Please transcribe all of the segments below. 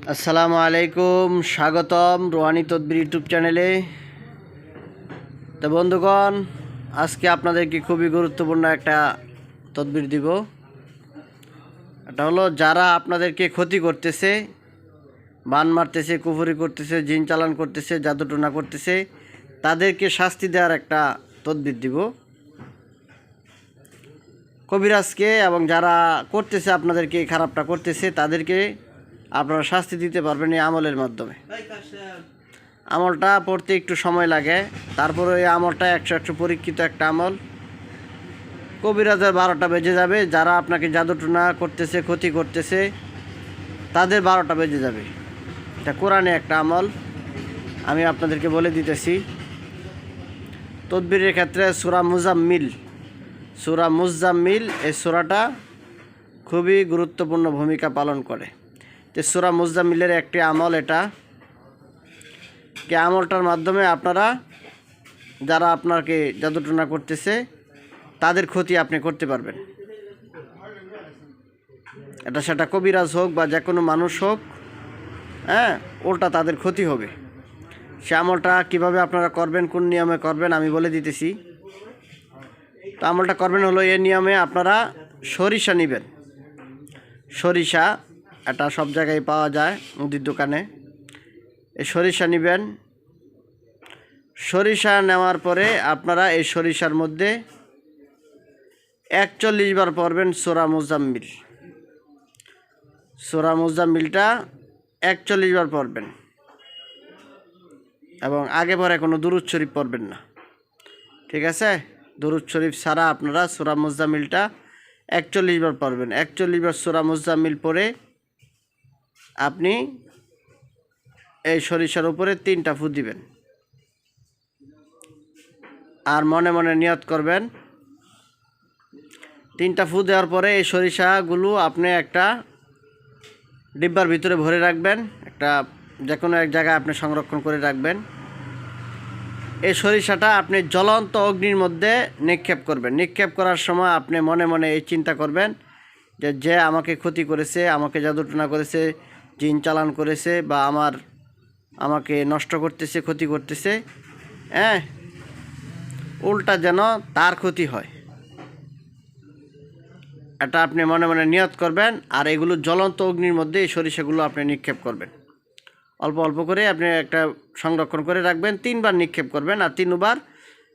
আসসালামু আলাইকুম, স্বাগতম রোহানি তদবির ইউটিউব চ্যানেলে। তো বন্ধুগণ, আজকে আপনাদেরকে খুবই গুরুত্বপূর্ণ একটা তদবির দিব। এটা হলো, যারা আপনাদেরকে ক্ষতি করতেছে, বান মারতেছে, কুফরি করতেছে, জিন চালান করতেছে, জাদুটোনা করতেছে, তাদেরকে শাস্তি দেওয়ার একটা তদবির দিব কবিরাজকে। এবং যারা করতেছে, আপনাদেরকে খারাপটা করতেছে, তাদেরকে আপনারা শাস্তি দিতে পারবেন এই আমলের মাধ্যমে। আমলটা পড়তে একটু সময় লাগে, তারপরে এই আমলটা 100 পরীক্ষিত একটা আমল। কবিরাজের 12টা বেজে যাবে, যারা আপনাকে জাদুটোনা করতেছে, ক্ষতি করতেছে, তাদের 12টা বেজে যাবে। এটা কোরআনে একটা আমল, আমি আপনাদেরকে বলে দিতেছি। তদবিরের ক্ষেত্রে সূরা মুজাম্মিল এই সূরাটা খুবই গুরুত্বপূর্ণ ভূমিকা পালন করে। তো সূরা মুজাম্মিলের একটি আমল এটা। আমলটার মাধ্যমে আপনারা, যারা আপনাকে জাদুটোনা করতেছে, তাদের ক্ষতি আপনি করতে পারবেন। এটা সেটা কবিরাজ হোক বা যে কোনো মানুষ হোক, উল্টা তাদের ক্ষতি হবে। সে আমলটা কীভাবে আপনারা করবেন, কোন নিয়মে করবেন, আমি বলে দিতেছি। তো আমলটা করবেন হলো, এই নিয়মে আপনারা সরিষা নেবেন। সরিষা এটা সব জায়গায় পাওয়া যায়, মুদির দোকানে। এই সরিষা নেবেন। সরিষা নেওয়ার পরে আপনারা এই সরিষার মধ্যে 41 বার পড়বেন সূরা মুজাম্মিলটা 41 বার পড়বেন। এবং আগে পরে কোনো দুরূদ শরীফ পড়বেন না, ঠিক আছে? দুরূদ শরীফ ছাড়া আপনারা সূরা মুজাম্মিলটা 41 বার পড়বেন। 41 বার সূরা মুজাম্মিল পড়ে আপনি এই সরিষার উপরে 3টা ফু দিবেন। আর মনে মনে নিয়ত করবেন। 3টা ফু দেওয়ার পরে এই সরিষাগুলো আপনি একটা ডিব্বার ভিতরে ভরে রাখবেন, একটা যে কোনো এক জায়গায় আপনি সংরক্ষণ করে রাখবেন। এই সরিষাটা আপনি জ্বলন্ত অগ্নির মধ্যে নিক্ষেপ করবেন। নিক্ষেপ করার সময় আপনি মনে মনে এই চিন্তা করবেন যে, যে আমাকে ক্ষতি করেছে, আমাকে জাদুটোনা করেছে, জিন চালান করেছে, বা আমাকে নষ্ট করতেছে, ক্ষতি করতেছে, উল্টা যেন তার ক্ষতি হয়, এটা আপনি মনে মনে নিয়ত করবেন। আর এগুলো জ্বলন্ত অগ্নির মধ্যে এই সরিষাগুলো আপনি নিক্ষেপ করবেন। অল্প অল্প করে আপনি একটা সংরক্ষণ করে রাখবেন। 3বার নিক্ষেপ করবেন, আর 3বার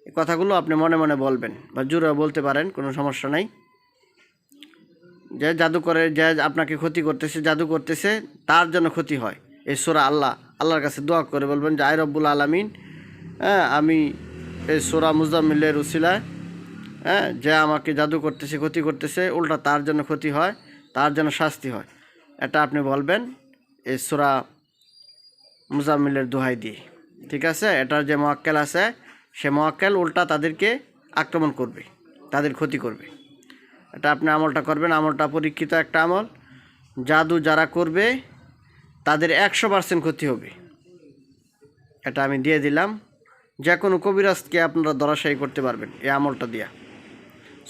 এই কথাগুলো আপনি মনে মনে বলবেন, বা জোরে বলতে পারেন, কোনো সমস্যা নাই। যে জাদু করে, যে আপনাকে ক্ষতি করতেছে, জাদু করতেছে, তার জন্য ক্ষতি হয়, এই সূরা আল্লাহর কাছে দোয়া করে বলবেন যে, আয় রব্বুল আলামিন, আমি এই সূরা মুজাম্মিলের উসিলায়, যে আমাকে জাদু করতেছে, ক্ষতি করতেছে, উল্টা তার জন্য ক্ষতি হয়, তার জন্য শাস্তি হয়। এটা আপনি বলবেন এই সূরা মুজাম্মিলের দোহাই দিয়ে, ঠিক আছে? এটার যে মুয়াক্কেল আছে, সে মুয়াক্কেল উল্টা তাদেরকে আক্রমণ করবে, তাদের ক্ষতি করবে। এটা আপনি আমলটা করবেন। আমলটা পরীক্ষিত একটা আমল। জাদু যারা করবে তাদের 100% ক্ষতি হবে। এটা আমি দিয়ে দিলাম। যে কোনো কবিরাজকে আপনারা ধরাশায়ী করতে পারবেন এই আমলটা দিয়া,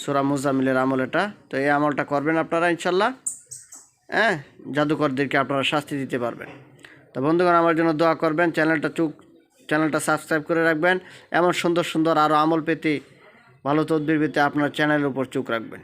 সূরা মুজাম্মিলের আমল এটা। তো এই আমলটা করবেন আপনারা ইনশাল্লাহ, জাদুকরদেরকে আপনারা শাস্তি দিতে পারবেন। তো বন্ধুগণ, আমার জন্য দোয়া করবেন। চ্যানেলটা সাবস্ক্রাইব করে রাখবেন। এমন সুন্দর সুন্দর আরও আমল পেতে, ভালো তদবির পেতে আপনার চ্যানেলের উপর চোখ রাখবেন।